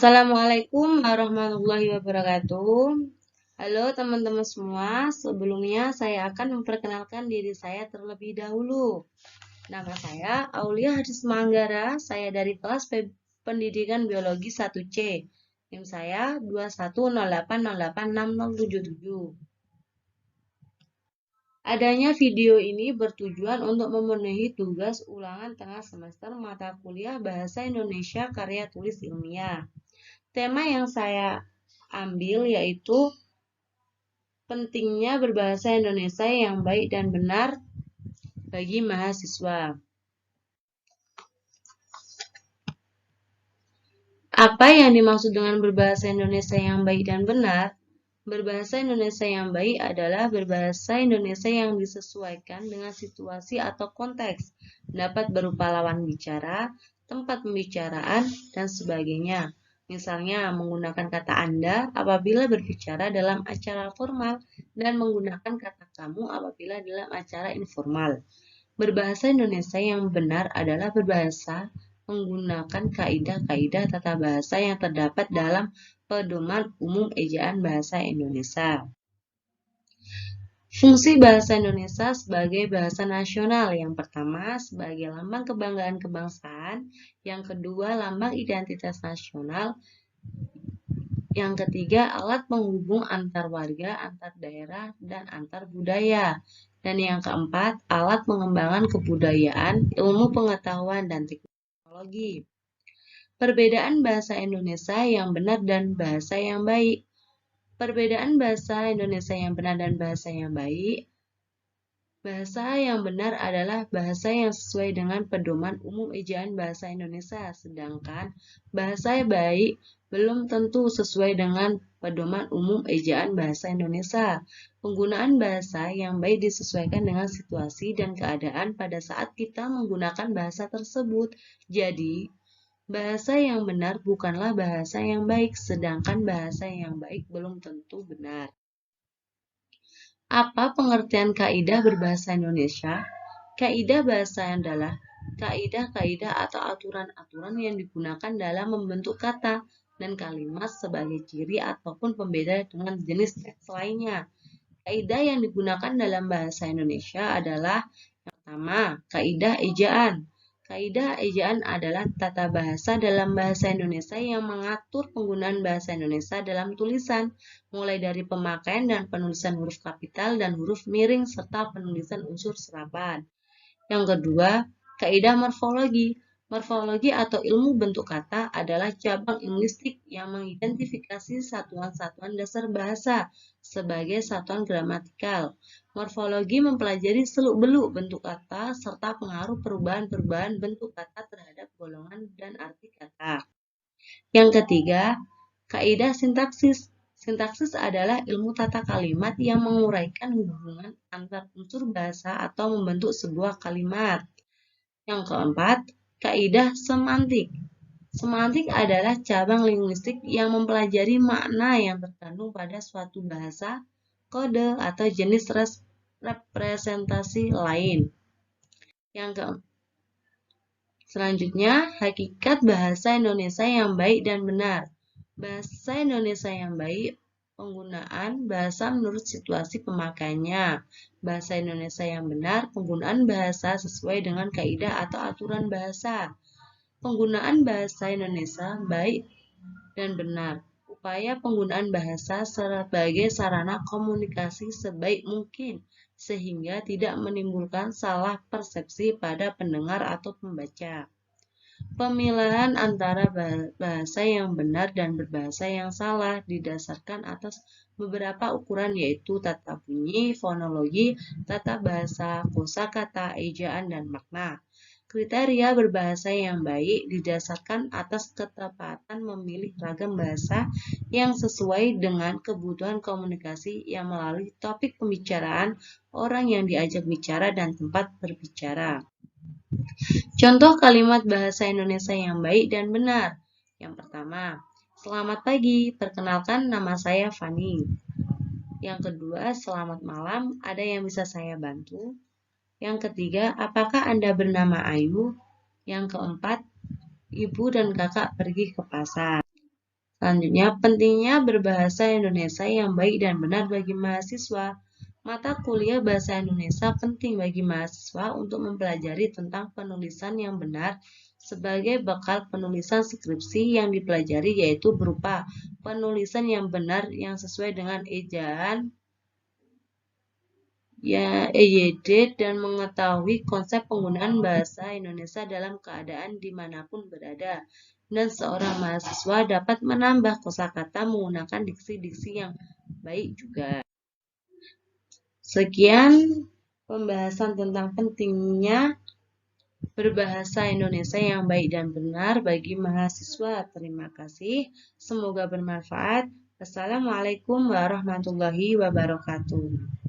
Assalamualaikum warahmatullahi wabarakatuh. Halo teman-teman semua, sebelumnya saya akan memperkenalkan diri saya terlebih dahulu. Nama saya Aulia Hadis Manggara, saya dari kelas Pendidikan Biologi 1C. NIM saya 2108086077. Adanya video ini bertujuan untuk memenuhi tugas ulangan tengah semester mata kuliah Bahasa Indonesia Karya Tulis Ilmiah. Tema yang saya ambil yaitu pentingnya berbahasa Indonesia yang baik dan benar bagi mahasiswa. Apa yang dimaksud dengan berbahasa Indonesia yang baik dan benar? Berbahasa Indonesia yang baik adalah berbahasa Indonesia yang disesuaikan dengan situasi atau konteks, dapat berupa lawan bicara, tempat pembicaraan, dan sebagainya. Misalnya, menggunakan kata Anda apabila berbicara dalam acara formal dan menggunakan kata kamu apabila dalam acara informal. Berbahasa Indonesia yang benar adalah berbahasa menggunakan kaidah-kaidah tata bahasa yang terdapat dalam Pedoman Umum Ejaan Bahasa Indonesia. Fungsi bahasa Indonesia sebagai bahasa nasional. Yang pertama, sebagai lambang kebanggaan kebangsaan. Yang kedua, lambang identitas nasional. Yang ketiga, alat penghubung antar warga, antar daerah, dan antar budaya. Dan yang keempat, alat pengembangan kebudayaan, ilmu pengetahuan, dan teknologi. Perbedaan bahasa Indonesia yang benar dan bahasa yang baik. Perbedaan bahasa Indonesia yang benar dan bahasa yang baik. Bahasa yang benar adalah bahasa yang sesuai dengan Pedoman Umum Ejaan Bahasa Indonesia, sedangkan bahasa yang baik belum tentu sesuai dengan Pedoman Umum Ejaan Bahasa Indonesia. Penggunaan bahasa yang baik disesuaikan dengan situasi dan keadaan pada saat kita menggunakan bahasa tersebut. Jadi, bahasa yang benar bukanlah bahasa yang baik, sedangkan bahasa yang baik belum tentu benar. Apa pengertian kaidah berbahasa Indonesia? Kaidah bahasa adalah kaidah-kaidah atau aturan-aturan yang digunakan dalam membentuk kata dan kalimat sebagai ciri ataupun pembeda dengan jenis teks lainnya. Kaidah yang digunakan dalam bahasa Indonesia adalah yang pertama, kaidah ejaan. Kaidah ejaan adalah tata bahasa dalam bahasa Indonesia yang mengatur penggunaan bahasa Indonesia dalam tulisan, mulai dari pemakaian dan penulisan huruf kapital dan huruf miring serta penulisan unsur serapan. Yang kedua, kaidah morfologi. Morfologi atau ilmu bentuk kata adalah cabang linguistik yang mengidentifikasi satuan-satuan dasar bahasa sebagai satuan gramatikal. Morfologi mempelajari seluk-beluk bentuk kata serta pengaruh perubahan-perubahan bentuk kata terhadap golongan dan arti kata. Yang ketiga, kaidah sintaksis. Sintaksis adalah ilmu tata kalimat yang menguraikan hubungan antar unsur bahasa atau membentuk sebuah kalimat. Yang keempat, kaidah semantik. Semantik adalah cabang linguistik yang mempelajari makna yang terkandung pada suatu bahasa, kode, atau jenis representasi lain. Selanjutnya, hakikat bahasa Indonesia yang baik dan benar. Bahasa Indonesia yang baik, penggunaan bahasa menurut situasi pemakaiannya. Bahasa Indonesia yang benar, penggunaan bahasa sesuai dengan kaidah atau aturan bahasa. Penggunaan bahasa Indonesia baik dan benar. Upaya penggunaan bahasa sebagai sarana komunikasi sebaik mungkin, sehingga tidak menimbulkan salah persepsi pada pendengar atau pembaca. Pemilihan antara bahasa yang benar dan berbahasa yang salah didasarkan atas beberapa ukuran yaitu tata bunyi, fonologi, tata bahasa, kosakata, ejaan, dan makna. Kriteria berbahasa yang baik didasarkan atas ketepatan memilih ragam bahasa yang sesuai dengan kebutuhan komunikasi yang melalui topik pembicaraan, orang yang diajak bicara, dan tempat berbicara. Contoh kalimat bahasa Indonesia yang baik dan benar. Yang pertama, selamat pagi, perkenalkan nama saya Fani. Yang kedua, selamat malam, ada yang bisa saya bantu? Yang ketiga, apakah Anda bernama Ayu? Yang keempat, ibu dan kakak pergi ke pasar. Selanjutnya, pentingnya berbahasa Indonesia yang baik dan benar bagi mahasiswa. Mata kuliah bahasa Indonesia penting bagi mahasiswa untuk mempelajari tentang penulisan yang benar sebagai bekal penulisan skripsi yang dipelajari, yaitu berupa penulisan yang benar yang sesuai dengan ejaan EYD dan mengetahui konsep penggunaan bahasa Indonesia dalam keadaan dimanapun berada. Dan seorang mahasiswa dapat menambah kosakata menggunakan diksi-diksi yang baik juga. Sekian pembahasan tentang pentingnya berbahasa Indonesia yang baik dan benar bagi mahasiswa. Terima kasih. Semoga bermanfaat. Wassalamualaikum warahmatullahi wabarakatuh.